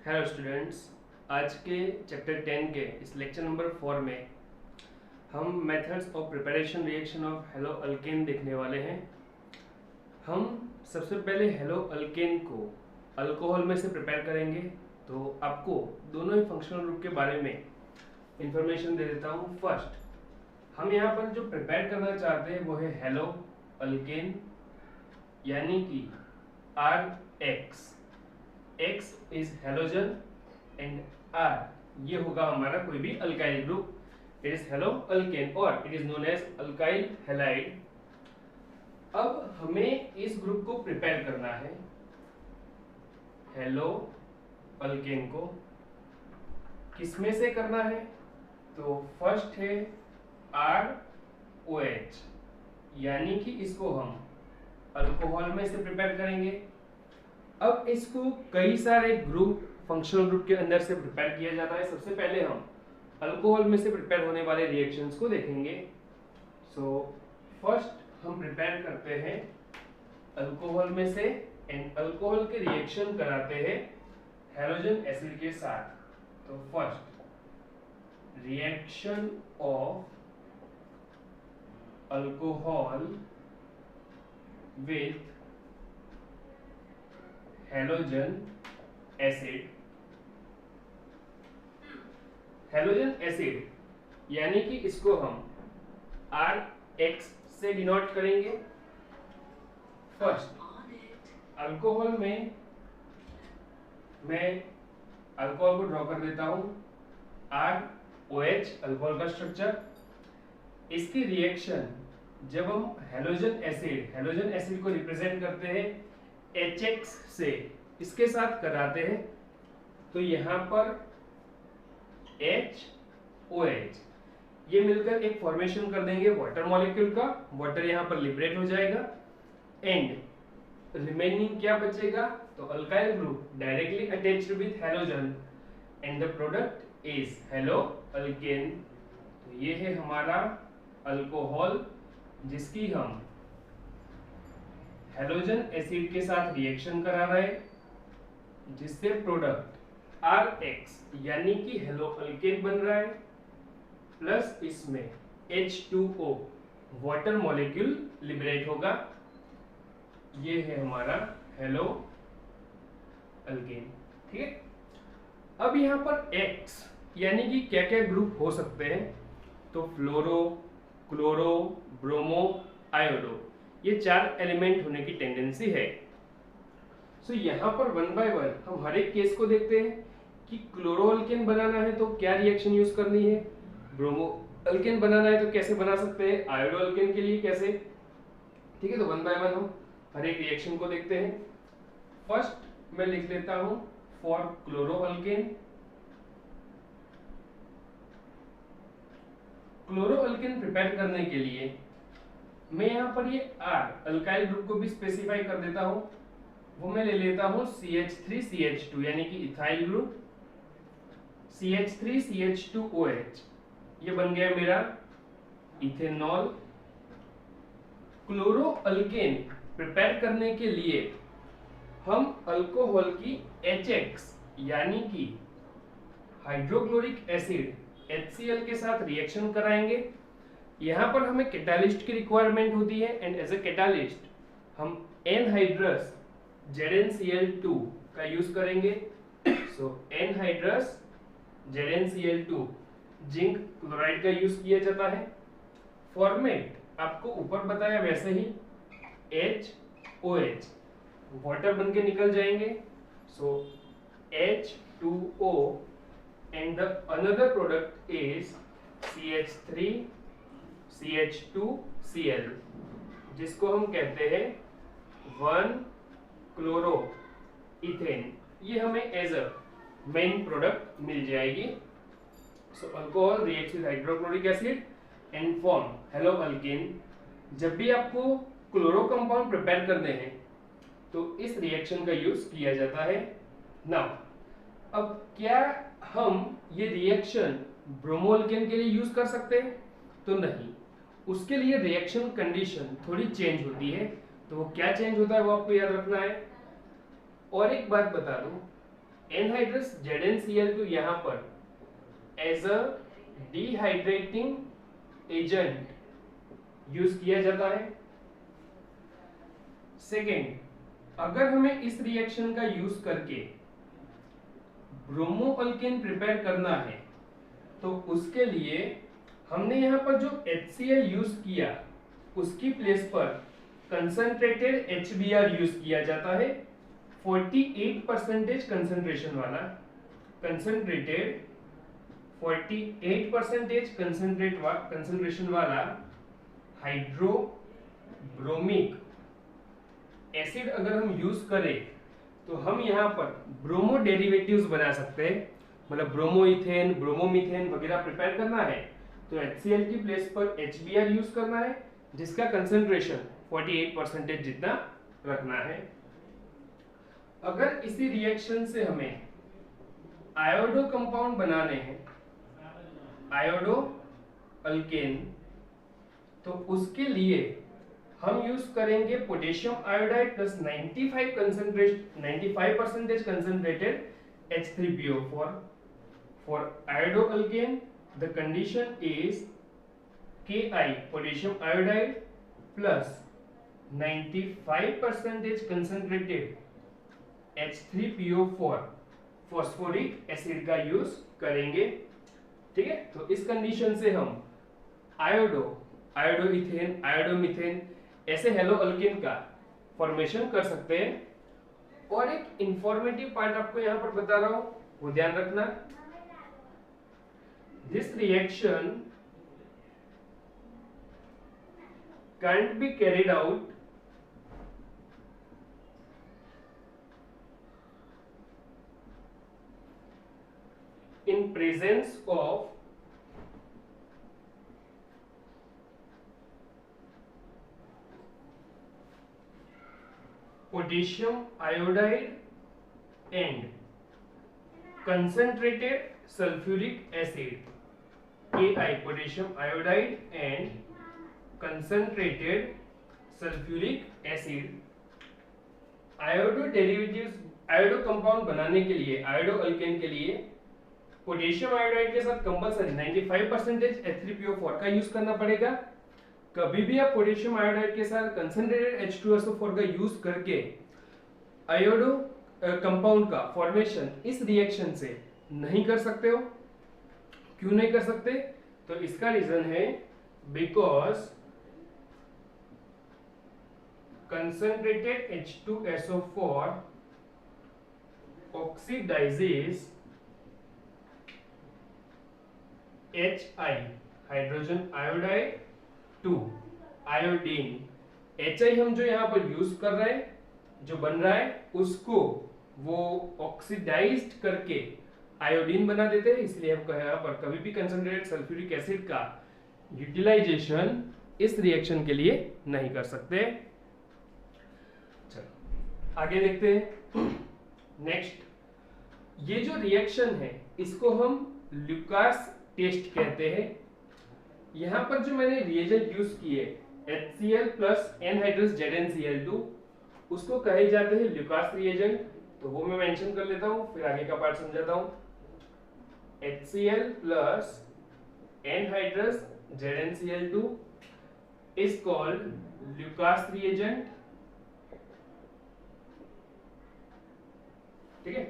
Hello students, आज के chapter 10 के इस लेक्चर नंबर 4 में हम methods of preparation reaction of hello alkane देखने वाले हैं। हम सबसे पहले हेलो अल्केन को अल्कोहल में से प्रिपेयर करेंगे, तो आपको दोनों ही फंक्शनल ग्रुप के बारे में इंफॉर्मेशन दे देता हूँ। फर्स्ट, हम यहाँ पर जो प्रिपेयर करना चाहते हैं वो है हेलो अल्केन, यानी कि RH। X is halogen and R ये होगा हमारा कोई भी alkyl group. It is halo alkane और it is known as alkyl halide. अब हमें इस ग्रुप को प्रिपेयर करना है, हेलो अल्केन को। किसमें से करना है? तो फर्स्ट है ROH, यानी कि इसको हम अल्कोहल में से प्रिपेयर करेंगे। अब इसको कई सारे ग्रुप फंक्शनल ग्रुप के अंदर से प्रिपेयर किया जाता है। सबसे पहले हम अल्कोहल में से प्रिपेयर होने वाले रिएक्शंस को देखेंगे। सो फर्स्ट हम प्रिपेयर करते हैं अल्कोहल में से, एंड अल्कोहल के रिएक्शन कराते हैं हैलोजन एसिड के साथ। तो first reaction of alcohol with halogen acid. Halogen acid यानी कि इसको हम RH से डिनोट करेंगे। फर्स्ट अल्कोहल में मैं अल्कोहल को ड्रॉ कर देता हूं, ROH अल्कोहल का स्ट्रक्चर। इसकी रिएक्शन जब हम हैलोजन एसिड को रिप्रेजेंट करते हैं HX से इसके साथ कराते हैं, तो यहां पर HOH ये मिलकर एक फॉर्मेशन कर देंगे वाटर मॉलिक्यूल का। वाटर यहां पर लिबरेट हो जाएगा एंड रिमेनिंग क्या बचेगा? तो alkyl group directly attached with halogen and the product is halo alkane. तो ये है हमारा अल्कोहल जिसकी हम हैलोजन एसिड के साथ रिएक्शन करा रहे हैं, जिससे प्रोडक्ट RH यानी कि हेलो अल्केन बन रहा है, प्लस इसमें H2O वाटर मॉलिक्यूल लिबरेट होगा। ये है हमारा हेलो अल्केन। ठीक है, अब यहां पर X यानी कि क्या क्या ग्रुप हो सकते हैं? तो फ्लोरो, क्लोरो, ब्रोमो, आयोडो, ये 4 एलिमेंट होने की टेंडेंसी है। सो यहाँ पर वन बाय वन हम हर एक केस को देखते हैं कि क्लोरो अल्केन बनाना है तो क्या रिएक्शन यूज करनी है, ब्रोमो अल्केन बनाना है तो कैसे बना सकते हैं, आयोडो अल्केन के लिए कैसे। ठीक है, तो वन बाय वन हम हर एक रिएक्शन को देखते हैं। फर्स्ट मैं लिख लेता हूं for chloro alkane. Chloro alkane prepare करने के लिए मैं यहां पर ये R अल्काइल ग्रुप को भी स्पेसिफाई कर देता हूं। वो मैं ले लेता हूं CH3CH2 यानी कि इथाइल ग्रुप, CH3CH2OH ये बन गया मेरा इथेनॉल। क्लोरो अल्केन प्रिपेयर करने के लिए हम अल्कोहल की HX यानी कि हाइड्रोक्लोरिक एसिड HCl के साथ रिएक्शन कराएंगे। यहां पर हमें कैटालिस्ट की रिक्वायरमेंट होती है एंड एज ए कैटालिस्ट हम एनहाइड्रस ZnCl2 का यूज करेंगे। सो एनहाइड्रस ZnCl2 जिंक क्लोराइड का यूज किया जाता है। फॉर्मेट आपको ऊपर बताया वैसे ही HOH वाटर बन के निकल जाएंगे। सो H2O and the another product is CH3CH2Cl जिसको हम कहते हैं 1 क्लोरो इथेन। ये हमें एज अ मेन प्रोडक्ट मिल जाएगी। So alcohol reacts with hydrochloric acid and form halo alkane. जब भी आपको क्लोरो कंपाउंड प्रिपेयर करने हैं तो इस रिएक्शन का यूज किया जाता है। नाउ अब क्या हम ये रिएक्शन ब्रोमो अल्केन के लिए यूज कर सकते हैं? तो नहीं, उसके लिए रिएक्शन कंडीशन थोड़ी चेंज होती है। तो वो क्या चेंज होता है वो आपको याद रखना है। और एक बात बता दूं, एनहाइड्रस ZnCl2 यहाँ पर as a dehydrating agent use किया जाता है। सेकेंड, अगर हमें इस रिएक्शन का यूज करके ब्रोमो अल्केन प्रिपेयर करना है तो उसके लिए हमने यहाँ पर जो HCl यूज किया उसकी प्लेस पर कंसंट्रेटेड HBr यूज किया जाता है 48% कंसंट्रेशन वाला, कंसंट्रेटेड 48% कंसंट्रेशन वाला हाइड्रोब्रोमिक एसिड अगर हम यूज करें तो हम यहाँ पर ब्रोमो डेरिवेटिव्स बना सकते हैं। मतलब ब्रोमो इथेन, ब्रोमोमीथेन वगैरह प्रिपेयर करना है तो HCl की प्लेस पर HBr यूज करना है जिसका कंसंट्रेशन 48% जितना रखना है। अगर इसी रिएक्शन से हमें आयोडो कंपाउंड बनाने हैं, आयोडो अल्केन, तो उसके लिए हम यूज करेंगे potassium iodide plus 95% concentrated H3PO4. For iodoalkane, the condition is Ki potassium iodide plus 95% concentrated H3PO4 phosphoric acid का यूज करेंगे। ठीक है, तो इस कंडीशन से हम आयोडोइथेन, आयोडोमीथेन ऐसे हेलो अल्केन का फॉर्मेशन कर सकते हैं। और एक इंफॉर्मेटिव पार्ट आपको यहां पर बता रहा हूं, वो ध्यान रखना। This reaction can't be carried out in presence of potassium iodide and concentrated sulfuric acid, Ki potassium iodide and concentrated sulfuric acid। Iodo derivatives, iodo compound बनाने के लिए, आयोडो अल्केन के लिए पोटेशियम आयोडाइड के साथ कंपलसरी 95% H3PO4 का use करना पड़ेगा। कभी भी आप पोटेशियम आयोडाइड के साथ कंसंट्रेटेड H2SO4 का यूज करके आयोडो कंपाउंड का फॉर्मेशन इस रिएक्शन से नहीं कर सकते हो। क्यों नहीं कर सकते? तो इसका रीजन है because concentrated H2SO4 oxidizes Hi hydrogen iodide to iodine. Hi हम जो यहाँ पर यूज कर रहे हैं, जो बन रहा है उसको वो ऑक्सीडाइज्ड करके आयोडीन बना देते हैं। इसलिए हम यहाँ पर कभी भी कंसंट्रेटेड सल्फ्यूरिक एसिड का यूटिलाइजेशन इस रिएक्शन के लिए नहीं कर सकते। चलो आगे देखते हैं। नेक्स्ट, ये जो रिएक्शन है इसको हम लुकास टेस्ट कहते हैं। यहाँ पर जो मैंने रिएजेंट यूज किए HCl प्लस एनहाइड्रस ZnCl2, उसको कहे जाते हैं लुकास रिएजेंट। तो वो मैं मेंशन कर लेता हूँ, फिर आगे का पार्ट समझाता हूँ। HCl plus anhydrous ZnCl2 is called Lucas reagent। ठीक है,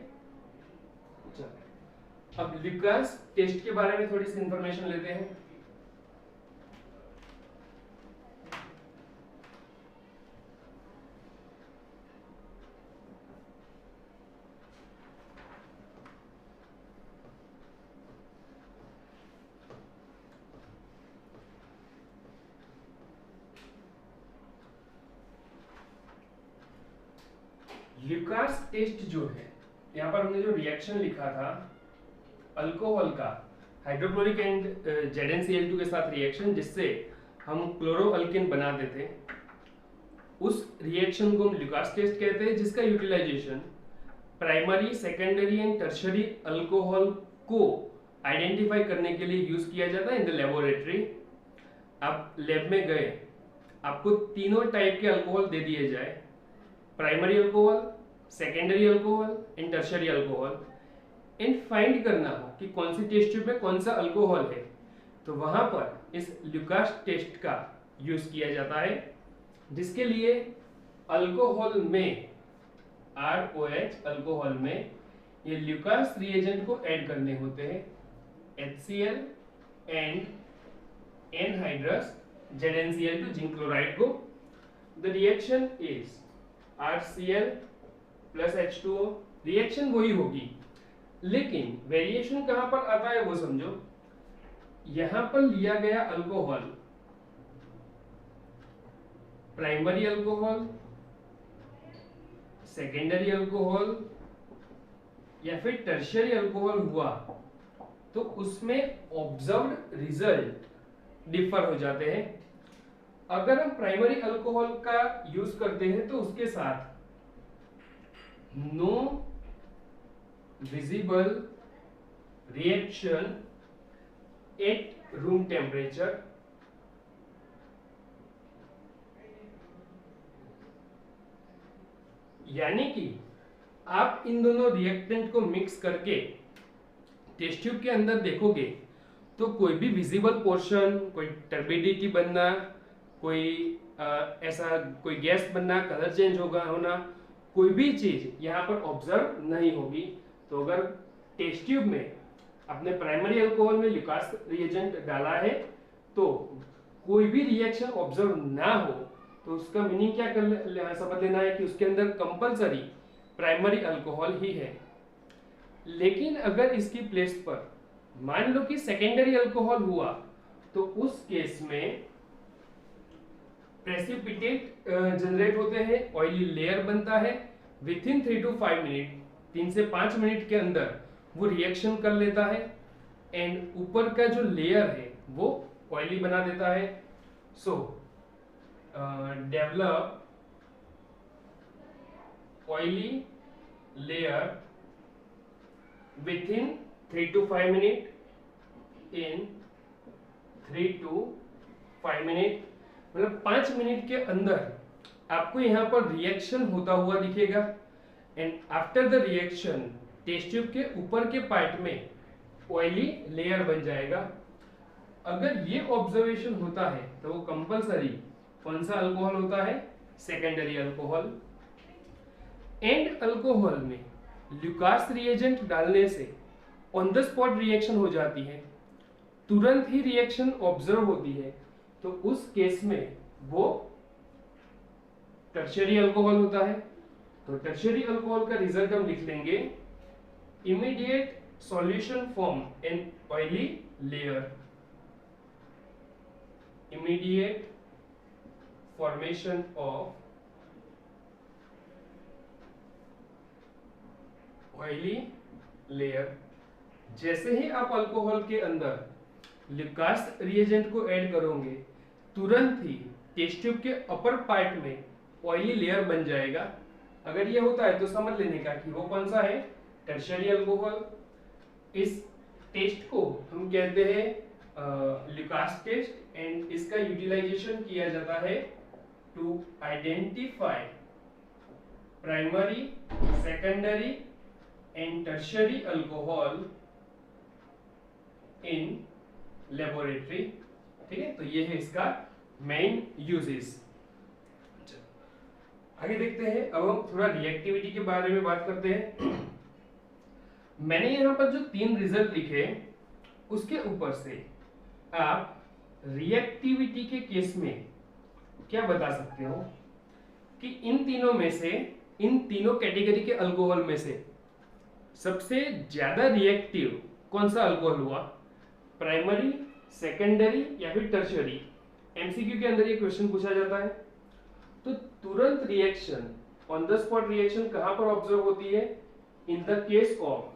चलो अब लुकास टेस्ट के बारे में थोड़ी सी इंफॉर्मेशन लेते हैं। लुकास टेस्ट जो है, यहाँ पर हमने जो रिएक्शन लिखा था अल्कोहल का हाइड्रोक्लोरिक एंड ZnCl2 के साथ रिएक्शन जिससे हम क्लोरोअल्केन बना देते, उस रिएक्शन को हम लुकास टेस्ट कहते हैं, जिसका utilization primary, secondary and tertiary alcohol को आइडेंटिफाई करने के लिए यूज किया जाता है इन द लेबोरेटरी। आप लैब में गए, आपको तीनों टाइप के अल्कोहल दे दिए जाए, primary alcohol, secondary alcohol and tertiary alcohol, and find करना हो कि कौन सी टेस्ट ट्यूब में कौन सा अल्कोहल है, तो वहां पर इस ल्यूकास टेस्ट का यूज किया जाता है, जिसके लिए अल्कोहल में ROH अल्कोहल में ये ल्यूकास रिएजेंट को ऐड करने होते हैं, HCl and anhydrous ZnCl two zinc chloride को। The reaction is RCl plus H2O, reaction वही होगी, लेकिन वेरिएशन कहां पर आता है वो समझो। यहां पर लिया गया alcohol primary alcohol, secondary alcohol या फिर टर्शियरी अल्कोहल हुआ, तो उसमें ऑब्जर्व्ड रिजल्ट डिफर हो जाते हैं। अगर हम प्राइमरी अल्कोहल का यूज करते हैं तो उसके साथ no visible reaction at room temperature, यानी कि आप इन दोनों रिएक्टेंट को मिक्स करके टेस्ट ट्यूब के अंदर देखोगे तो कोई भी विजिबल पोर्शन, कोई टर्बिडिटी बनना, कोई ऐसा कोई गैस बनना, कलर चेंज होना, कोई भी चीज यहाँ पर ऑब्जर्व नहीं होगी। तो अगर टेस्ट ट्यूब में अपने प्राइमरी अल्कोहल में ल्यूकास रिएजेंट डाला है तो कोई भी रिएक्शन ऑब्जर्व ना हो, तो उसका मीनिंग क्या समझ लेना है कि उसके अंदर कंपलसरी प्राइमरी अल्कोहल ही है। लेकिन अगर इसकी प्लेस पर मान लो कि सेकेंडरी अल्कोहल हुआ, तो उस केस में प्रेसिपिटेट जनरेट होते हैं, ऑयली लेयर बनता है, विथ इन 3 to 5 मिनट, 3 से 5 मिनट के अंदर वो रिएक्शन कर लेता है एंड ऊपर का जो लेयर है वो ऑयली बना देता है। सो develop oily layer within 3 to 5 minute, in 3 to 5 minute, मतलब 5 मिनट के अंदर आपको यहाँ पर रिएक्शन होता हुआ दिखेगा। And after the reaction test tube के ऊपर के पार्ट में ऑयली लेयर बन जाएगा। अगर ये ऑब्जर्वेशन होता है तो वो कंपलसरी कौन सा अल्कोहल होता है? Secondary alcohol. एंड अल्कोहल में ल्यूकास रिएजेंट डालने से ऑन द स्पॉट रिएक्शन हो जाती है, तुरंत ही रिएक्शन ऑब्जर्व होती है, तो उस केस में वो टर्शियरी अल्कोहल होता है। तो टर्शियरी अल्कोहल का रिजल्ट हम लिख लेंगे, immediate solution form an oily layer, immediate formation of oily layer. जैसे ही आप अल्कोहल के अंदर ल्यूकास रिएजेंट को ऐड करोगे, तुरंत ही टेस्ट ट्यूब के अपर पार्ट में ऑयली लेयर बन जाएगा। अगर ये होता है तो समझ लेने का कि वो कौन सा है? Tertiary alcohol. इस टेस्ट को हम कहते हैं ल्यूकास टेस्ट, एंड इसका यूटिलाइजेशन किया जाता है to identify primary, secondary and tertiary alcohol in laboratory। ठीक है, तो ये है इसका मेन यूजेस। आगे देखते हैं, अब हम थोड़ा रिएक्टिविटी के बारे में बात करते हैं। मैंने यहाँ पर जो 3 रिजल्ट लिखे, उसके ऊपर से आप रिएक्टिविटी के केस में क्या बता सकते हो कि इन तीनों में से, इन तीनों कैटेगरी के अल्कोहल में से सबसे ज्यादा रिएक्टिव कौन सा अल्कोहल हुआ? प्राइमरी, सेकेंडरी या फिर टर्शियरी? एमसीक्यू के अंदर ये क्वेश्चन पूछा जाता है। तो तुरंत reaction, on the spot reaction कहां पर ऑब्जर्व होती है? In the case of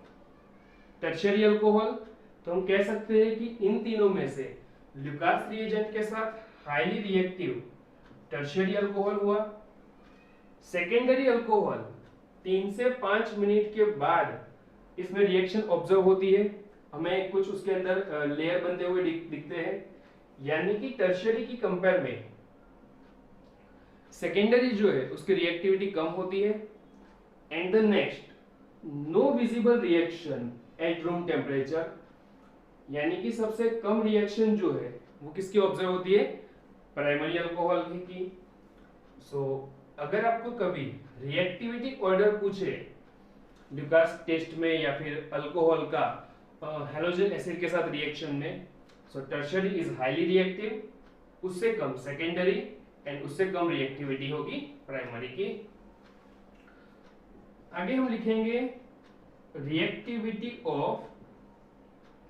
tertiary alcohol. तो हम कह सकते हैं कि इन तीनों में से ल्यूकास रिएजेंट के साथ हाईली रिएक्टिव टर्शियरी अल्कोहल हुआ। सेकेंडरी अल्कोहल 3 से 5 मिनट के बाद इसमें रिएक्शन ऑब्जर्व होती है, हमें कुछ उसके अंदर लेयर बनते हुए दिखते हैं, यानी कि टर्शियरी की कंपेयर में सेकेंडरी जो है उसकी रिएक्टिविटी कम होती है। And the next no visible reaction at room temperature, यानी कि सबसे कम रिएक्शन जो है वो किसकी ऑब्जर्व होती है, प्राइमरी अल्कोहल की। सो अगर आपको कभी रिएक्टिविटी ऑर्डर पूछे ल्यूकास टेस्ट में या फिर अल्कोहल का हैलोजन एसिड के साथ रिएक्शन में, सो टर्शियरी इज हाईली रिएक्टिव, उससे कम सेकेंडरी एंड उससे कम रिएक्टिविटी होगी प्राइमरी की। आगे हम लिखेंगे रिएक्टिविटी ऑफ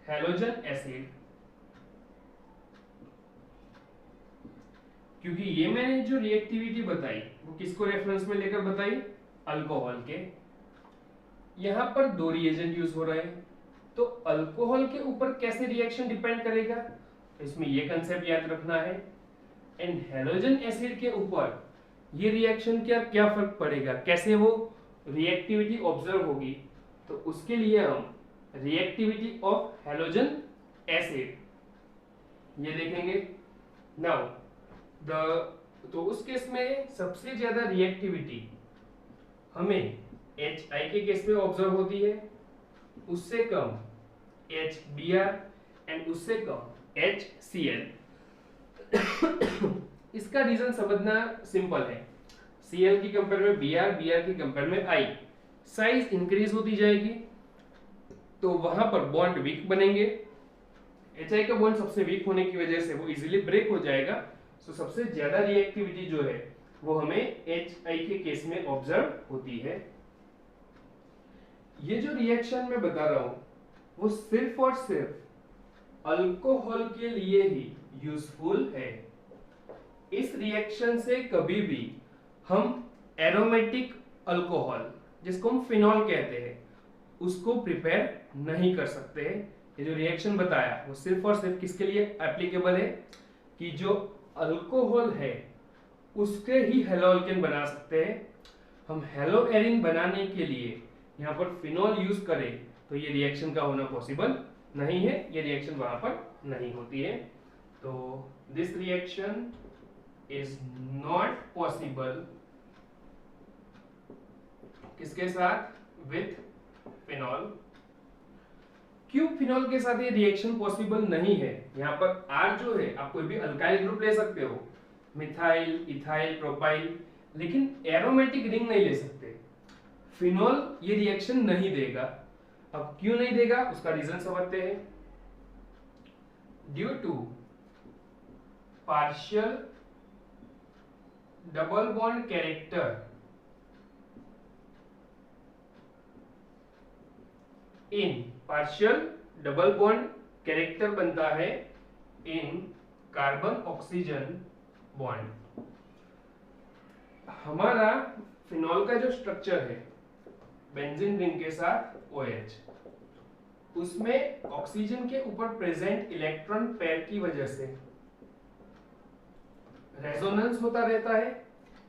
हैलोजन एसिड, क्योंकि ये मैंने जो रिएक्टिविटी बताई वो किसको रेफरेंस में लेकर बताई, अल्कोहल के। यहां पर दो रिएजेंट यूज हो रहे हैं, तो अल्कोहल के ऊपर कैसे रिएक्शन डिपेंड करेगा, तो इसमें ये कंसेप्ट याद रखना है। एंड हैलोजन एसिड के ऊपर ये रिएक्शन क्या फर्क पड़ेगा, कैसे वो रिएक्टिविटी ऑब्जर्व होगी, तो उसके लिए हम रिएक्टिविटी ऑफ हैलोजन एसिड ये देखेंगे। नाउ तो उस केस में सबसे ज्यादा रिएक्टिविटी हमें HI के केस में ऑब्जर्व होती है, उससे कम HBr एंड उससे कम HCl। इसका रीजन समझना सिंपल है, Cl की कंपेयर में Br की कंपेयर में I, साइज इंक्रीज होती जाएगी तो वहां पर बॉन्ड वीक बनेंगे। HI का बॉन्ड सबसे वीक होने की वजह से वो इजीली ब्रेक हो जाएगा। सो सबसे ज्यादा रिएक्टिविटी जो है वो हमें HI के केस में ऑब्जर्व होती है। ये जो रिएक्शन मैं बता रहा हूं वो सिर्फ और सिर्फ अल्कोहल के लिए ही यूजफुल है। इस रिएक्शन से कभी भी हम एरोमेटिक अल्कोहल, जिसको हम फिनॉल कहते हैं, उसको प्रिपेयर नहीं कर सकते। ये जो रिएक्शन बताया वो सिर्फ और सिर्फ किसके लिए एप्लीकेबल है, कि जो अल्कोहल है उसके ही हेलोअल्केन बना सकते हैं। हम हेलोएरिन बनाने के लिए यहाँ पर फिनॉल यूज करें तो ये रिएक्शन का होना पॉसिबल नहीं है, ये रिएक्शन वहां पर नहीं होती है। तो this reaction is not possible किसके साथ, विथ फिनॉल। क्यों फिनॉल के साथ ये रिएक्शन पॉसिबल नहीं है, यहाँ पर R जो है आप कोई भी अल्काइल ग्रुप ले सकते हो, मिथाइल, इथाइल, प्रोपाइल, लेकिन एरोमेटिक रिंग नहीं ले सकते। फिनॉल ये रिएक्शन नहीं देगा। अब क्यों नहीं देगा उसका रीजन समझते हैं। Due to partial double bond character in partial double bond character बनता है इन कार्बन ऑक्सीजन बॉन्ड। हमारा फिनॉल का जो स्ट्रक्चर है बेंजीन रिंग के साथ OH, उसमें ऑक्सीजन के ऊपर प्रेजेंट इलेक्ट्रॉन पेयर की वजह से रेजोनेंस होता रहता है।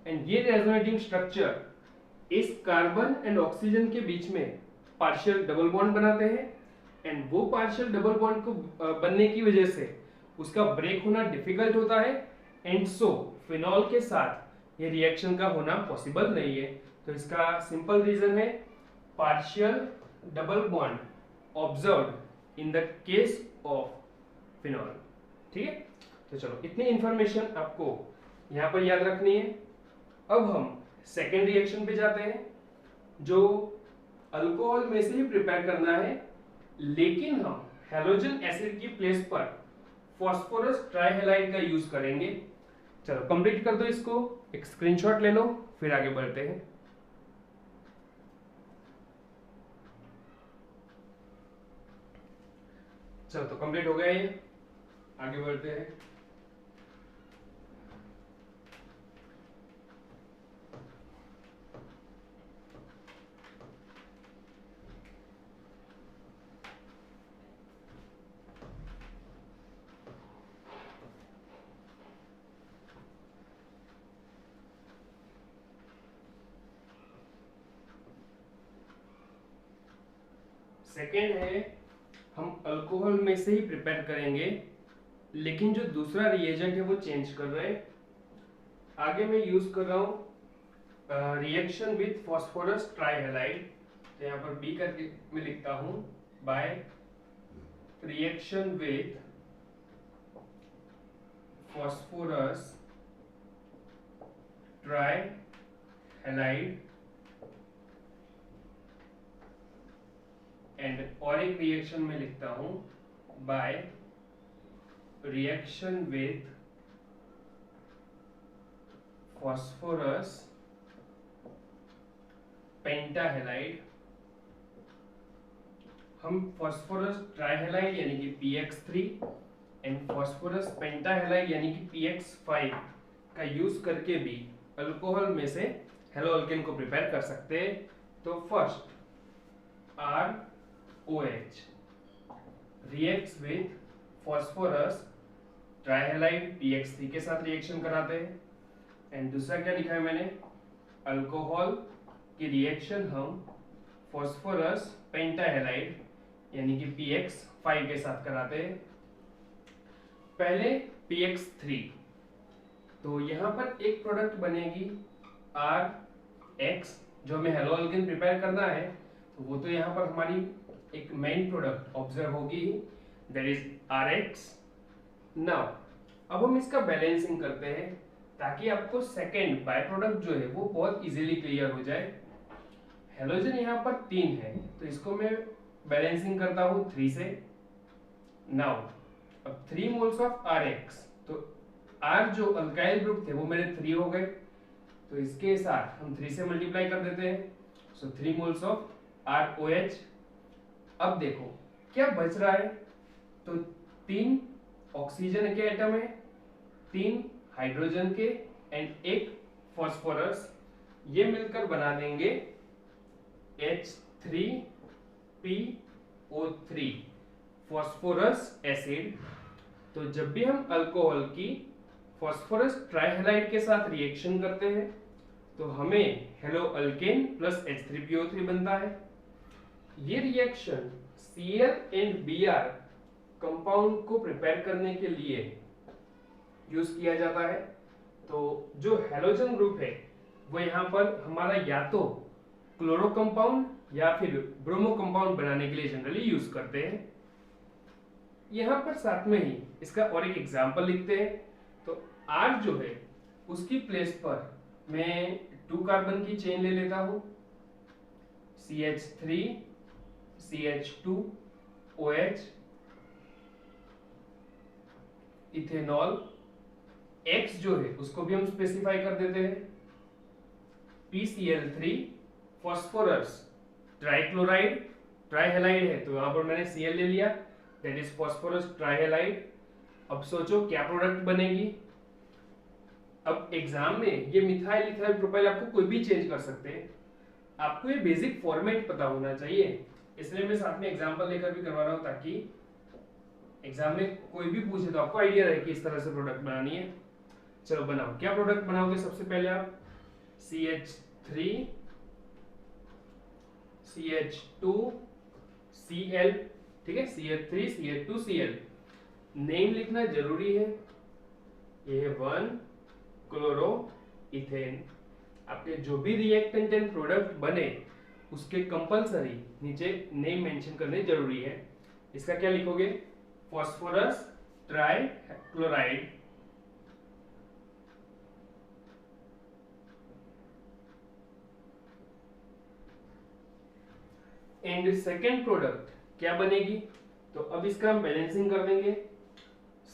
एंड ये रेजोनेटिंग स्ट्रक्चर इस कार्बन एंड ऑक्सीजन के बीच में पार्शियल डबल बॉन्ड बनाते हैं। एंड वो पार्शियल डबल बॉन्ड को बनने की वजह से उसका ब्रेक होना डिफिकल्ट होता है। एंड सो फिनॉल के साथ ये रिएक्शन का होना पॉसिबल नहीं है। तो इसका सिंपल रीजन है partial double bond observed in the case of phenol. ठीक है, तो चलो इतनी इंफॉर्मेशन आपको यहां पर याद रखनी है। अब हम सेकेंड रिएक्शन पे जाते हैं, जो अल्कोहल में से ही प्रिपेयर करना है, लेकिन हम हैलोजन एसिड की प्लेस पर फास्फोरस ट्राइहैलाइड का यूज करेंगे। चलो कंप्लीट कर दो इसको, एक स्क्रीनशॉट ले लो, फिर आगे बढ़ते हैं। चलो तो कंप्लीट हो गया ये, आगे बढ़ते हैं। सेकेंड है हम अल्कोहल में से ही प्रिपेयर करेंगे, लेकिन जो दूसरा रिएजेंट है वो चेंज कर रहे हैं। आगे मैं यूज कर रहा हूं रिएक्शन विथ फॉस्फोरस ट्राइहैलाइड, तो यहाँ पर बी करके मैं लिखता हूं, by reaction with phosphorus trihalide and और एक रिएक्शन में लिखता हूं by reaction with phosphorus pentahalide. हम फॉस्फोरस ट्राइहैलाइड यानी कि PX3 एंड फॉस्फोरस पेंटाहैलाइड यानी कि PX5 का यूज करके भी अल्कोहल में से हेलो अल्केन को प्रिपेयर कर सकते हैं। तो first ROH reacts with phosphorus trihalide PX3 के साथ रिएक्शन कराते हैं। एंड दूसरा क्या लिखा है मैंने, अल्कोहल की रिएक्शन हम फॉस्फोरस पेंटाहैलाइड यानी कि PX5 के साथ कराते हैं। पहले PX3, तो यहाँ पर एक प्रोडक्ट बनेगी RX, जो हमें हेलो अल्केन प्रिपेयर करना है, तो वो तो यहाँ पर हमारी एक मेन प्रोडक्ट ऑब्जर्व होगी, दैट इज RX। नाउ अब हम इसका बैलेंसिंग करते हैं ताकि आपको सेकेंड बाय प्रोडक्ट जो है वो बहुत इजीली क्लियर हो जाए। हेलोजन यहाँ पर 3 है, तो इसको मैं बैलेंसिंग करता हूँ 3 से। नाउ अब 3 मोल्स ऑफ RX, तो R जो अल्काइल ग्रुप थे वो मेरे 3 हो गए, तो इसके साथ हम 3 से मल्टीप्लाई कर देते हैं, सो 3 मोल्स ऑफ ROH। अब देखो क्या बच रहा है, तो 3 ऑक्सीजन के एटम है, 3 हाइड्रोजन के एंड 1 फॉस्फोरस, ये मिलकर बना देंगे H3PO3 फॉस्फोरस एसिड। तो जब भी हम अल्कोहल की फॉस्फोरस ट्राइहैलाइड के साथ रिएक्शन करते हैं तो हमें हेलो अल्केन प्लस H3PO3 बनता है। ये reaction Cl and Br compound को प्रिपेयर करने के लिए यूज किया जाता है। तो जो हेलोजन ग्रुप है वो यहाँ पर हमारा या तो क्लोरो कंपाउंड या फिर ब्रोमो कंपाउंड बनाने के लिए जनरली यूज करते हैं। यहाँ पर साथ में ही इसका और एक एग्जांपल लिखते हैं। तो R जो है उसकी प्लेस पर मैं 2 कार्बन की चेन ले लेता हूं, CH3 CH2 OH, ethanol. X जो है उसको भी हम स्पेसिफाई कर देते हैं, PCl3 फॉस्फोरस ट्राइक्लोराइड, ट्राइहैलाइड है तो यहां पर मैंने Cl ले लिया, दैट इज फॉस्फोरस ट्राइहैलाइड। अब सोचो क्या प्रोडक्ट बनेगी। अब एग्जाम में ये मिथाइल इथाइल प्रोपाइल आपको कोई भी चेंज कर सकते हैं, आपको ये बेसिक फॉर्मेट पता होना चाहिए, इसलिए मैं साथ में एग्जांपल लेकर भी करवा रहा हूं ताकि एग्जाम में कोई भी पूछे तो आपको आइडिया रहे कि इस तरह से प्रोडक्ट बनानी है। चलो बनाओ, क्या प्रोडक्ट बनाओगे सबसे पहले आप, CH3 CH2 Cl, ठीक है, CH3 CH2 Cl, नेम लिखना जरूरी है, ये है 1 क्लोरो इथेन। आपके जो भी रिएक्टेंट एंड प्रोडक्ट बने उसके कंपलसरी नीचे नेम मेंशन करने जरूरी है। इसका क्या लिखोगे, phosphorus trichloride and second product क्या बनेगी, तो अब इसका हम बैलेंसिंग कर देंगे।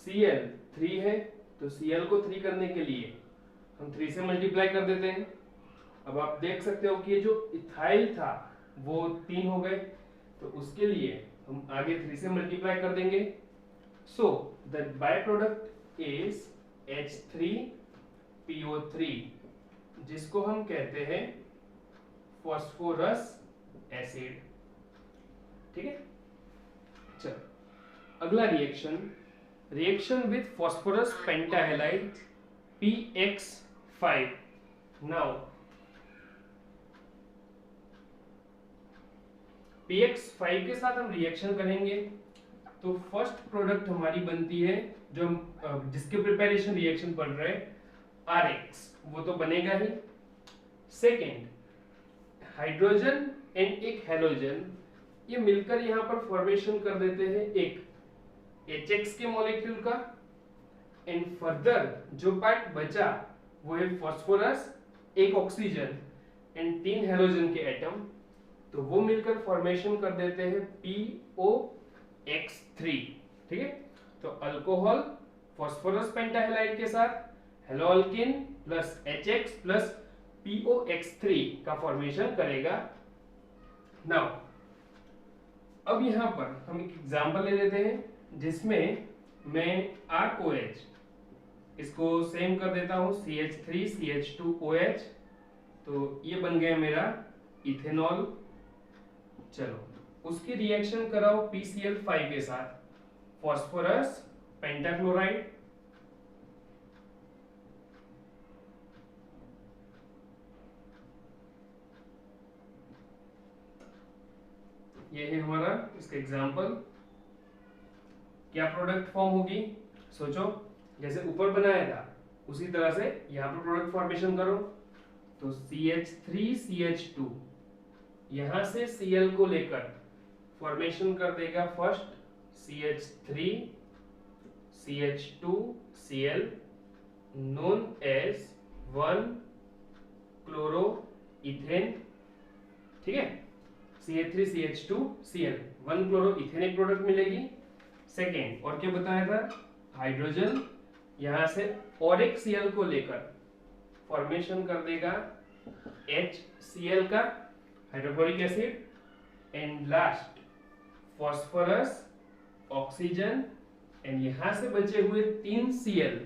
Cl 3 है तो Cl को 3 करने के लिए हम 3 से मल्टीप्लाई कर देते हैं। अब आप देख सकते हो कि ये जो इथाइल था वो 3 हो गए, तो उसके लिए हम आगे 3 से मल्टीप्लाई कर देंगे। So the by product is H3PO3, जिसको हम कहते हैं फॉस्फोरस एसिड, ठीक है। चलो अगला reaction with phosphorus pentahalide PX5। Now PX5 के साथ हम रिएक्शन करेंगे तो फर्स्ट प्रोडक्ट हमारी बनती है जो जिसके प्रिपरेशन रिएक्शन पढ़ रहे हैं RX, वो तो बनेगा ही। सेकेंड, हाइड्रोजन एंड एक हेलोजन ये मिलकर यहाँ पर फॉर्मेशन कर देते हैं एक HX के मॉलिक्यूल का, एंड फर्दर जो पार्ट बचा वो है फास्फोरस, एक ऑक्सीजन एंड 3 हेलोजन के एटम, तो वो मिलकर फॉर्मेशन कर देते हैं POX3। ठीक है, तो अल्कोहल फास्फोरस पेंटाहेलाइड के साथ hello alkene plus HX plus POX3 का फॉर्मेशन करेगा। नाउ अब यहाँ पर हम एक एग्जांपल ले लेते हैं जिसमें मैं ROH इसको सेम कर देता हूँ CH3CH2OH, तो ये बन गया मेरा इथेनॉल। चलो उसकी रिएक्शन कराओ PCl5 के साथ, फास्फोरस पेंटाक्लोराइड, ये है हमारा इसका एग्जांपल। क्या प्रोडक्ट फॉर्म होगी, सोचो, जैसे ऊपर बनाया था उसी तरह से यहाँ पर प्रोडक्ट फॉर्मेशन करो। तो CH3CH2 यहां से Cl को लेकर फॉर्मेशन कर देगा first CH3CH2Cl known as 1 chloroethane. ठीक है, CH3CH2Cl 1 क्लोरोइथेन एक प्रोडक्ट मिलेगी। सेकेंड, और क्या बताया था, हाइड्रोजन यहां से और एक Cl को लेकर फॉर्मेशन कर देगा HCl का hydrochloric acid, and last phosphorus oxygen, and यहां से बचे हुए 3 Cl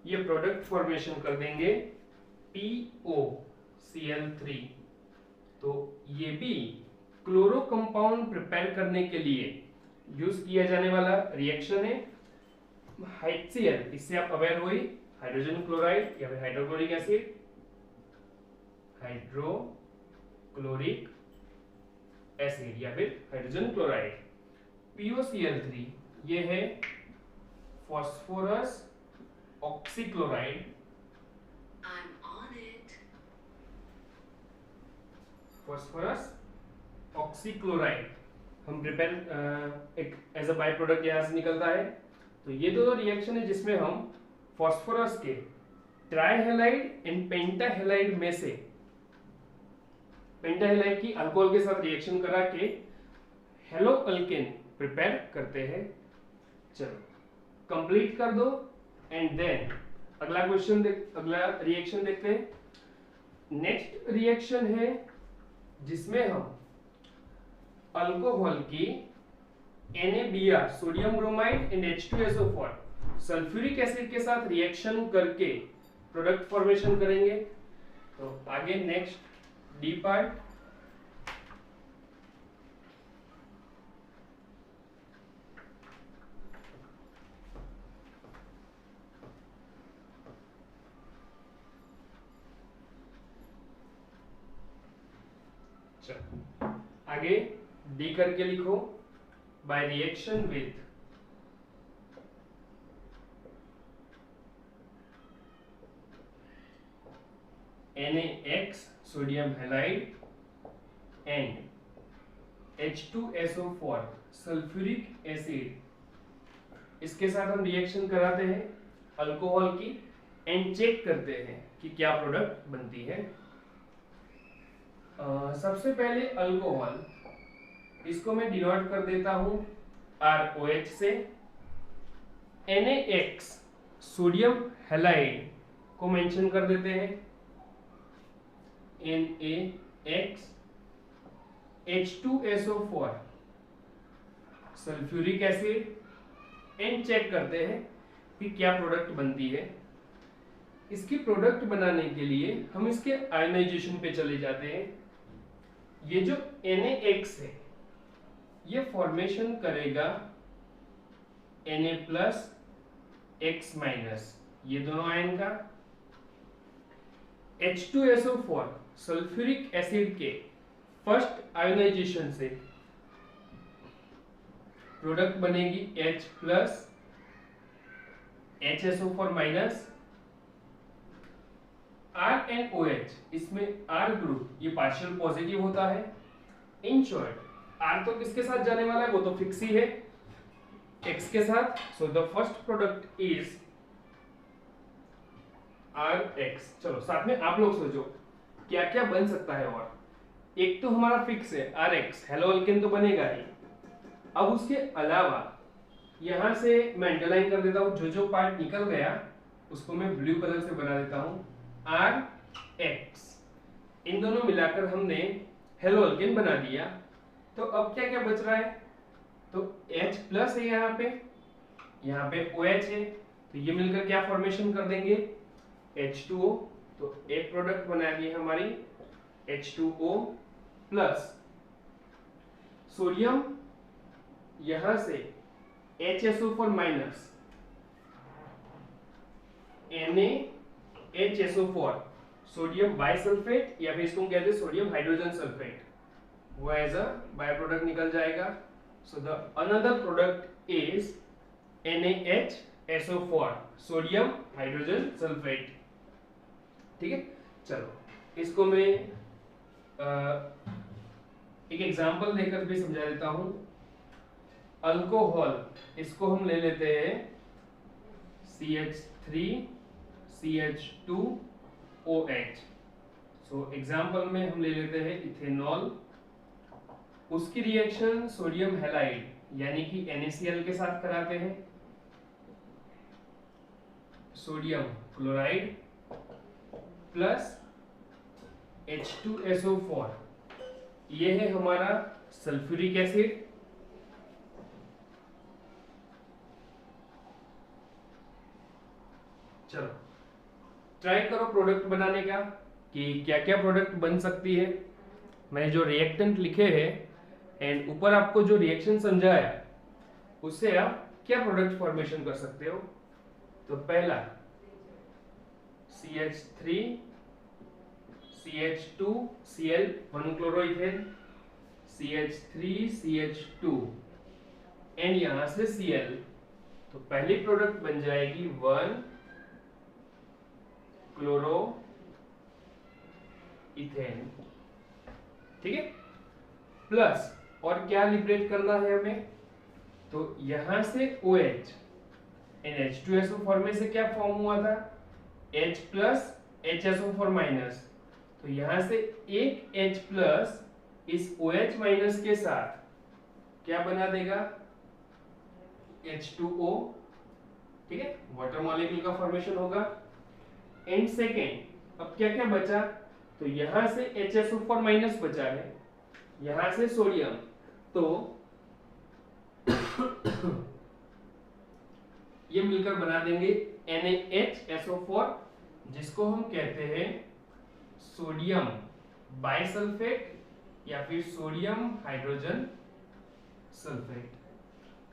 ये प्रोडक्ट फॉर्मेशन कर देंगे POCl3। तो ये भी क्लोरो कंपाउंड प्रिपेयर करने के लिए यूज किया जाने वाला रिएक्शन है। HCl, इससे आप अवेयर हुई, हाइड्रोजन क्लोराइड या फिर हाइड्रोक्लोरिक एसिड, हाइड्रोक्लोरिक एसिड या फिर हाइड्रोजन क्लोराइड। POCl3 ये है फास्फोरस ऑक्सीक्लोराइड, फास्फोरस ऑक्सीक्लोराइड हम प्रिपेयर एक एज अ बाय प्रोडक्ट यहाँ से निकलता है। तो ये दो रिएक्शन है जिसमें हम फास्फोरस के ट्राइहेलाइड एंड पेंटाहेलाइड में से पेंटाहेलाइड की अल्कोहल के साथ रिएक्शन करा के हेलो अल्केन प्रिपेयर करते हैं। चलो कंप्लीट कर दो, एंड देन अगला क्वेश्चन अगला रिएक्शन देखते हैं। नेक्स्ट रिएक्शन है जिसमें हम अल्कोहल की NaBr sodium bromide and H2SO4 sulphuric acid के साथ रिएक्शन करके प्रोडक्ट फॉर्मेशन करेंगे। तो आगे नेक्स्ट डी पार्ट, आगे डी करके लिखो, bye reaction with NaX sodium halide and H2SO4 sulphuric acid, इसके साथ हम रिएक्शन कराते हैं अल्कोहल की एंड चेक करते हैं कि क्या प्रोडक्ट बनती है। सबसे पहले अल्कोहल, इसको मैं डिनोट कर देता हूं ROH से। NaX सोडियम हैलाइड को मेंशन कर देते हैं NaX, H2SO4 sulphuric acid, and check करते हैं कि क्या प्रोडक्ट बनती है। इसकी प्रोडक्ट बनाने के लिए हम इसके आयनाइजेशन पे चले जाते हैं। ये जो NaX है ये फॉर्मेशन करेगा Na+ X-, ये दोनों आयन का। H2SO4 सल्फ्यूरिक एसिड के फर्स्ट आयोनाइजेशन से प्रोडक्ट बनेगी H+, HSO4-, R and OH, इसमें R ग्रुप ये पार्शियल पॉजिटिव होता है। इन शॉर्ट R तो किसके साथ जाने वाला है, वो तो फिक्स ही है X के साथ। So the first product is RX। चलो साथ में आप लोग सोचो क्या क्या बन सकता है। और एक तो हमारा फिक्स है RX, हेलो अल्केन तो बनेगा ही। अब उसके अलावा यहां से मैं अंडरलाइन कर देता हूं, जो जो पार्ट निकल गया उसको मैं ब्लू कलर से बना देता हूं RX। इन दोनों मिलाकर हमने हेलो अल्केन बना दिया। तो अब क्या क्या बच रहा है, तो H प्लस है यहाँ पे OH है, तो ये मिलकर क्या फॉर्मेशन कर देंगे H2O। तो एक प्रोडक्ट बनाएगी हमारी H2O प्लस सोडियम, यहां से HSO4 minus NaHSO4 sodium bisulphate, या फिर इसको कहते हैं सोडियम हाइड्रोजन सल्फेट, वो एज अ बाय प्रोडक्ट निकल जाएगा। So the another product is NaHSO4 sodium hydrogen sulphate. ठीक है, चलो इसको मैं एक एग्जांपल देकर भी समझा देता हूं। अल्कोहल, इसको हम ले लेते हैं CH3 CH2OH। सो एग्जांपल में हम ले लेते हैं इथेनॉल, उसकी रिएक्शन सोडियम हैलाइड यानी कि NaCl के साथ कराते हैं, सोडियम क्लोराइड प्लस H2SO4, ये है हमारा सल्फ्यूरिक एसिड। चलो ट्राई करो प्रोडक्ट बनाने का कि क्या क्या प्रोडक्ट बन सकती है। मैंने जो रिएक्टेंट लिखे हैं एंड ऊपर आपको जो रिएक्शन समझाया उससे आप क्या प्रोडक्ट फॉर्मेशन कर सकते हो। तो पहला CH3 CH2 Cl 1 chloroethane, CH3 CH2 and यहां से Cl, तो पहली प्रोडक्ट बन जाएगी 1 क्लोरो इथेन। ठीक है, प्लस और क्या लिबरेट करना है हमें, तो यहां से OH एंड H2SO4 में से क्या फॉर्म हुआ था H प्लस HSO4 माइनस, तो यहां से एक H प्लस इस OH माइनस के साथ क्या बना देगा H2O। ठीक है, वाटर मॉलिक्यूल का फॉर्मेशन होगा। एंड सेकेंड अब क्या क्या बचा, तो यहां से HSO4 माइनस बचा है, यहां से सोडियम, तो ये मिलकर बना देंगे NaHSO4, जिसको हम कहते हैं सोडियम बाइसल्फेट या फिर सोडियम हाइड्रोजन सल्फेट।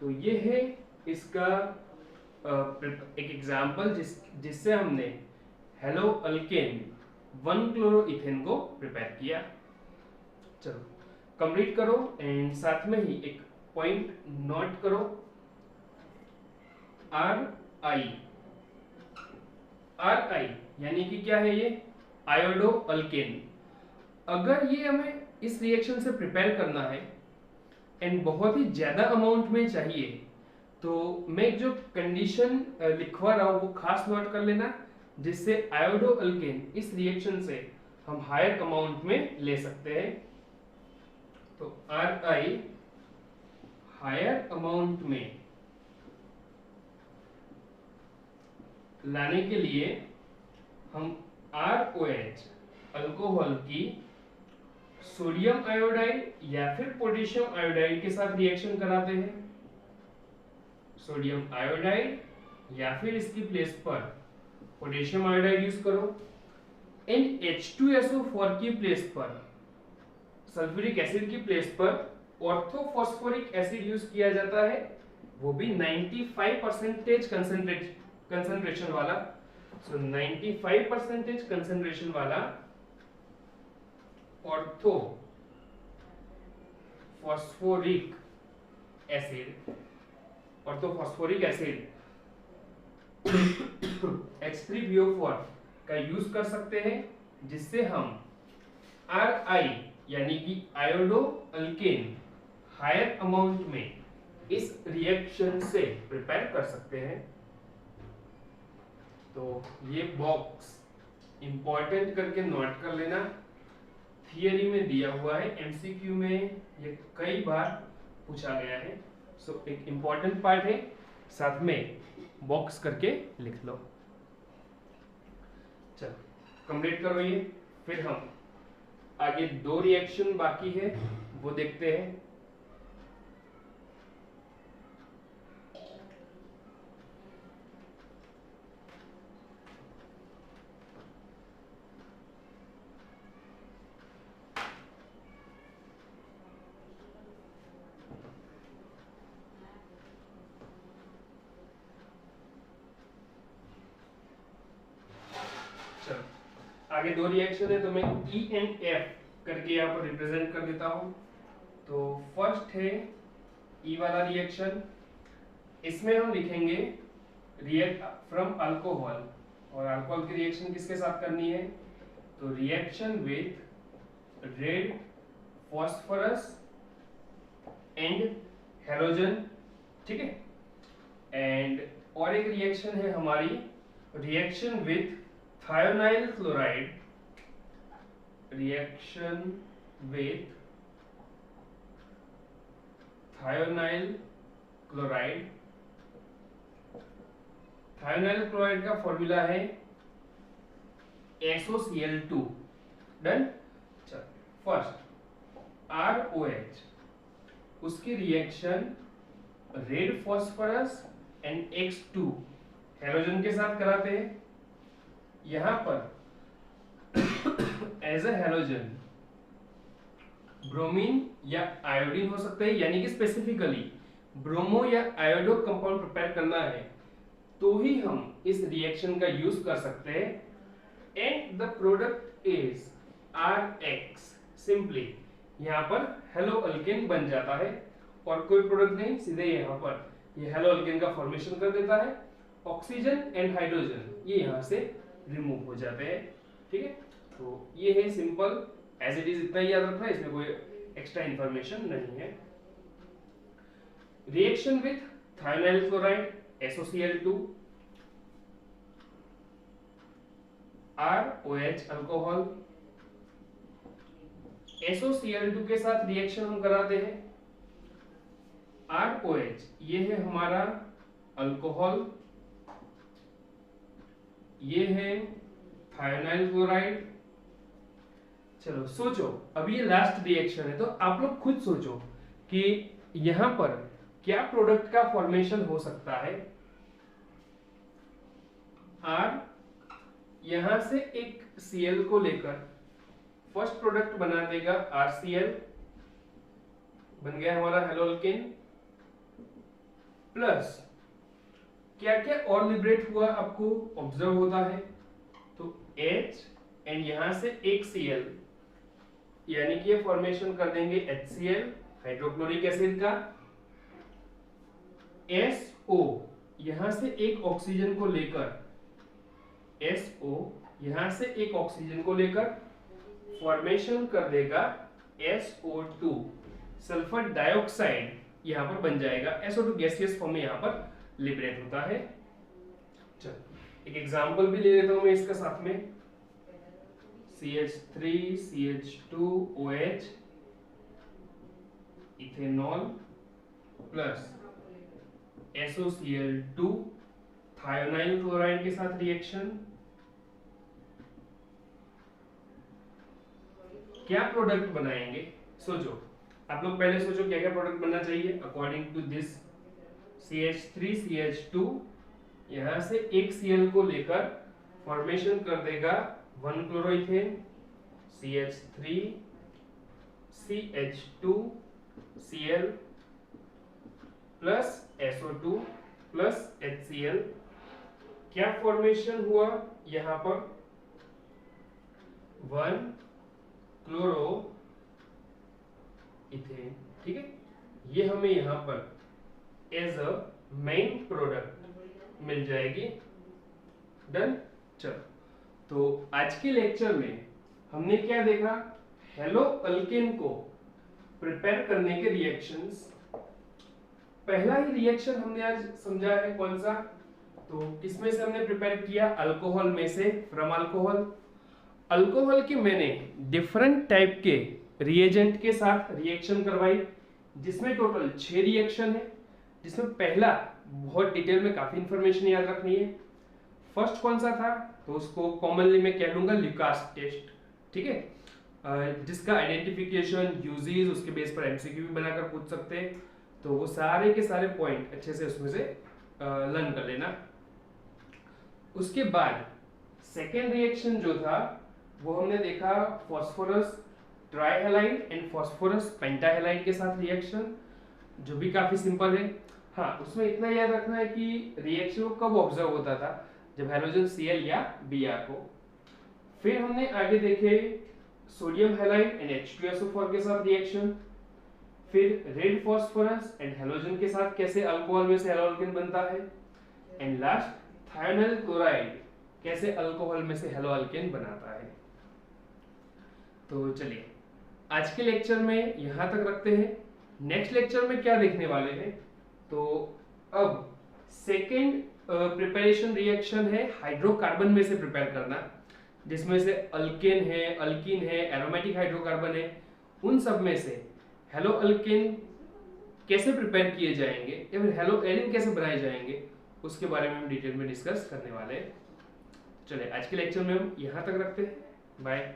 तो ये है इसका एक एग्जाम्पल जिससे हमने हेलो अल्केन 1 क्लोरोइथेन को प्रिपेयर किया। चलो कंप्लीट करो एंड साथ में ही एक पॉइंट नोट करो, RI यानी कि क्या है, ये आयोडो अल्केन। अगर ये हमें इस रिएक्शन से प्रिपेयर करना है एंड बहुत ही ज्यादा अमाउंट में चाहिए, तो मैं जो कंडीशन लिखवा रहा हूं वो खास नोट कर लेना, जिससे आयोडो अल्केन इस रिएक्शन से हम हायर अमाउंट में ले सकते हैं। तो RI हायर अमाउंट में लाने के लिए हम ROH अल्कोहल की सोडियम आयोडाइड या फिर पोटेशियम आयोडाइड के साथ रिएक्शन कराते हैं। सोडियम आयोडाइड या फिर इसकी प्लेस पर पोटेशियम आयोडाइड यूज करो, एंड H2SO4 की प्लेस पर सल्फ्यूरिक एसिड की प्लेस पर ऑर्थोफॉस्फोरिक एसिड यूज किया जाता है, वो भी 95% कंसंट्रेशन वाला। सो 95% कंसंट्रेशन वाला ऑर्थो फॉस्फोरिक एसिड H3PO4 का यूज कर सकते हैं, जिससे हम RI यानी कि आयोडो अल्केन हायर अमाउंट में इस रिएक्शन से प्रिपेयर कर सकते हैं। तो ये बॉक्स इंपॉर्टेंट करके नोट कर लेना, थियरी में दिया हुआ है, एमसीक्यू में ये कई बार पूछा गया है। सो एक इंपॉर्टेंट पार्ट है, साथ में बॉक्स करके लिख लो। चलो कंप्लीट करो ये, फिर हम आगे 2 रिएक्शन बाकी है वो देखते हैं। आगे 2 रिएक्शन है, तो मैं E एंड F करके यहाँ पर रिप्रेजेंट कर देता हूँ। तो फर्स्ट है E वाला रिएक्शन, इसमें हम लिखेंगे रिएक्ट फ्रॉम अल्कोहल, और अल्कोहल की रिएक्शन किसके साथ करनी है, तो reaction with red phosphorus and halogen, ठीक है। एंड और एक रिएक्शन है हमारी reaction with thionyl chloride, reaction with thionyl chloride. Thionyl chloride का फॉर्मूला है SOCl2। डन। फर्स्ट ROH, उसकी reaction red phosphorus and X2 halogen के साथ कराते हैं। यहां पर एज अ हेलोजन ब्रोमीन या आयोडीन हो सकते हैं, यानी कि स्पेसिफिकली ब्रोमो या आयोडो कंपाउंड प्रिपेयर करना है तो ही हम इस रिएक्शन का यूज कर सकते हैं। And the product is RX, simply यहाँ पर हेलो अल्केन बन जाता है, और कोई प्रोडक्ट नहीं, सीधे यहाँ पर ये हेलो अल्केन का फॉर्मेशन कर देता है। ऑक्सीजन एंड हाइड्रोजन ये यहाँ से रिमूव हो जाते हैं, ठीक है। तो ये है सिंपल एज इट इज, इतना ही याद रखना, इसमें कोई एक्स्ट्रा इंफॉर्मेशन नहीं है। Reaction with thionyl chloride SOCl2, ROH alcohol, SOCl2 के साथ रिएक्शन हम कराते हैं। ROH ये है हमारा अल्कोहल, ये है थायोनाइल क्लोराइड। चलो सोचो, अभी ये लास्ट रिएक्शन है, तो आप लोग खुद सोचो कि यहां पर क्या प्रोडक्ट का फॉर्मेशन हो सकता है। R यहां से एक Cl को लेकर फर्स्ट प्रोडक्ट बना देगा RCl, बन गया हमारा हेलो अल्केन। प्लस क्या क्या और लिबरेट हुआ आपको ऑब्जर्व होता है, तो H एंड यहां से एक Cl, यानी कि ये फॉर्मेशन कर देंगे HCl हाइड्रोक्लोरिक एसिड का। SO यहां से एक ऑक्सीजन को लेकर, SO यहां से एक ऑक्सीजन को लेकर फॉर्मेशन कर देगा SO2, सल्फर डाइऑक्साइड यहां पर बन जाएगा। SO2 गैसियस फॉर्म में यहां पर लिबरेट होता है। चलो एक एग्जांपल भी ले लेता हूं मैं इसका साथ में, CH3 CH2 OH ethanol plus SOCl2 thionyl chloride के साथ रिएक्शन। क्या प्रोडक्ट बनाएंगे, सोचो आप लोग, पहले सोचो क्या क्या प्रोडक्ट बनना चाहिए according to this. CH3 CH2 यहां से एक Cl को लेकर फॉर्मेशन कर देगा 1 chloroethane, CH3 CH2 Cl plus SO2 plus HCl। क्या फॉर्मेशन हुआ यहां पर 1 क्लोरो इथेन, ठीक है। ये हमें यहां पर एज अ मेन प्रोडक्ट मिल जाएगी। डन। चलो तो आज के लेक्चर में हमने क्या देखा, हेलो अल्केन को प्रिपेयर करने के रिएक्शंस। पहला ही रिएक्शन हमने आज समझा है कौन सा, तो इसमें से हमने प्रिपेयर किया अल्कोहल में से फ्रॉम अल्कोहल। अल्कोहल की मैंने डिफरेंट टाइप के रिएजेंट के साथ रिएक्शन करवाई, जिसमें टोटल 6 रिएक्शन है, जिसमें पहला बहुत डिटेल में काफी इंफॉर्मेशन याद रखनी है। फर्स्ट कौन सा था, तो उसको कॉमनली मैं कह लूंगा ल्यूकास टेस्ट, ठीक है, जिसका आइडेंटिफिकेशन यूजेस उसके बेस पर एमसीक्यू भी बनाकर पूछ सकते हैं, तो वो सारे के सारे पॉइंट अच्छे से उसमें से लर्न कर लेना। उसके बाद सेकेंड रिएक्शन जो था वो हमने देखा फॉस्फोरस ट्राइहैलाइड एंड फॉस्फोरस पेंटाहैलाइड के साथ रिएक्शन, जो भी काफी सिंपल है। हाँ, उसमें इतना याद रखना है कि रिएक्शन कब ऑब्जर्व होता था, जब हैलोजन Cl या Br हो। फिर हमने आगे देखे सोडियम हैलाइड एंड H2SO4 के साथ रिएक्शन, फिर रेड फॉस्फोरस एंड हैलोजन के साथ कैसे अल्कोहल में से हेलो अल्केन बनता है, एंड लास्ट थायोनाइल क्लोराइड कैसे अल्कोहल में से हेलो अल्केन बनाता है। तो चलिए आज के लेक्चर में यहां तक रखते हैं। नेक्स्ट लेक्चर में क्या देखने वाले हैं, तो अब सेकेंड प्रिपरेशन रिएक्शन है हाइड्रोकार्बन में से प्रिपेयर करना, जिसमें से अल्केन है, अल्कीन है, एरोमेटिक हाइड्रोकार्बन है। उन सब में से हेलो अल्केन कैसे प्रिपेयर किए जाएंगे या फिर हेलो एलिन कैसे बनाए जाएंगे, उसके बारे में हम डिटेल में डिस्कस करने वाले हैं। चलिए आज के लेक्चर में हम यहाँ तक रखते हैं। बाय।